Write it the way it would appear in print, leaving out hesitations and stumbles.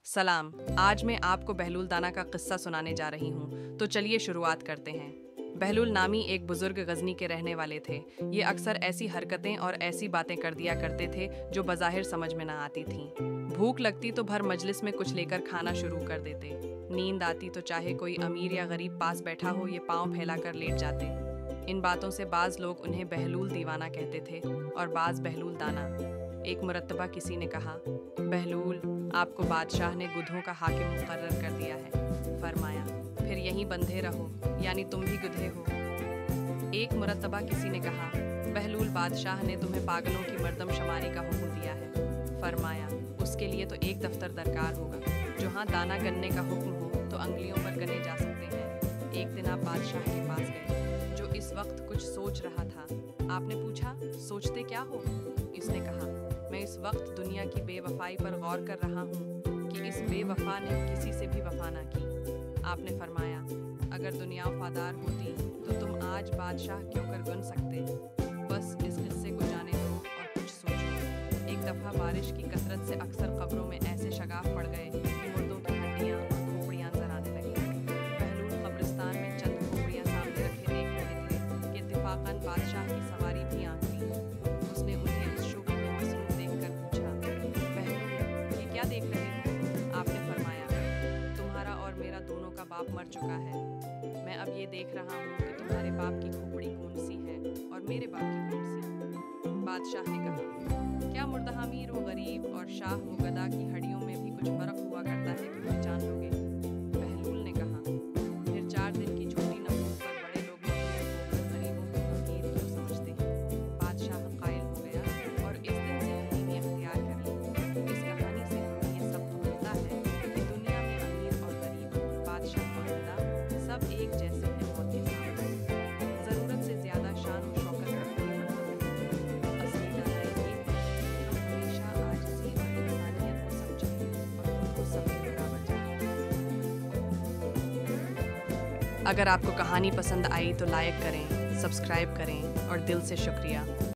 सलाम। आज मैं आपको बहलूल दाना का किस्सा सुनाने जा रही हूँ, तो चलिए शुरुआत करते हैं। बहलूल नामी एक बुजुर्ग गजनी के रहने वाले थे। ये अक्सर ऐसी हरकतें और ऐसी बातें कर दिया करते थे जो बज़ाहिर समझ में ना आती थीं। भूख लगती तो भर मजलिस में कुछ लेकर खाना शुरू कर देते। नींद आती तो चाहे कोई अमीर या गरीब पास बैठा हो, ये पाँव फैलाकर लेट जाते। इन बातों से बाज़ लोग उन्हें बहलूल दीवाना कहते थे और बाज़ बहलूल दाना। एक मुरतबा किसी ने कहा, बहलूल, आपको बादशाह ने गुधों का हाकिम मुकर्रर कर दिया है। फरमाया, फिर यहीं बंधे रहो, यानी तुम भी गुधे हो। एक मुरतबा किसी ने कहा, बहलूल, बादशाह ने तुम्हें पागलों की मर्दमशुमारी का हुक्म दिया है। फरमाया, उसके लिए तो एक दफ्तर दरकार होगा। जहाँ दाना गनने का हुक्म हो तो अंगलियों पर गने जा सकते हैं। एक दिन आप बादशाह के पास गए, जो इस वक्त कुछ सोच रहा था। आपने पूछा, सोचते क्या हो? इसने कहा, मैं इस वक्त दुनिया की बेवफाई पर गौर कर रहा हूँ कि इस बेवफा ने किसी से भी वफा ना की। आपने फरमाया, अगर दुनिया वफादार होती तो तुम आज बादशाह क्यों कर बन सकते? बस इस किस्से को जाने दो और कुछ सोचो। एक दफ़ा बारिश की कसरत से अक्सर कब्रों में ऐसे शगाफ पड़ गए कि मुर्दों की हड्डियाँ और खोपड़ियाँ नजर आने लगी। बहलूल कब्रिस्तान में चंद खोपड़ियाँ सामने रखे देख रहे थे कि इत्तेफाकन बादशाह की सवारी भी आ गई। उसने उन्हें उस शोबे में मसरूफ देखकर पूछा, बहलूल, ये क्या देख रहे हो? आपने फरमाया, तुम्हारा और मेरा दोनों का बाप मर चुका है। मैं अब ये देख रहा हूँ कि तुम्हारे बाप की खोपड़ी कौन सी है और मेरे बाप की कौन सी। बादशाह ने कहा, क्या मुर्दा अमीर व गरीब और शाह व गदा की हड्डियों में भी कुछ फर्क हुआ करता है कि पहचान लोगे? बहलूल ने कहा, फिर 4 दिन की छोटी नमूद पर बड़े लोग गरीबों को फकीर क्यों समझते हैं? बादशाह कायल हो गया और इस दिन से हकीमी अख्तियार कर ली। इस कहानी से हमें ये सबक मिलता है कि दुनिया में अमीर और गरीब, बादशाह और गदा सब एक जैसे हैं मौत के सामने। ज़रूरत से ज़्यादा शान और शौकत रखने पर असली डर ये है कि हम हमेशा आजिज़ी और इंसानियत को समझें और खुद को सबके बराबर जानें। अगर आपको कहानी पसंद आई तो लाइक करें, सब्सक्राइब करें और दिल से शुक्रिया।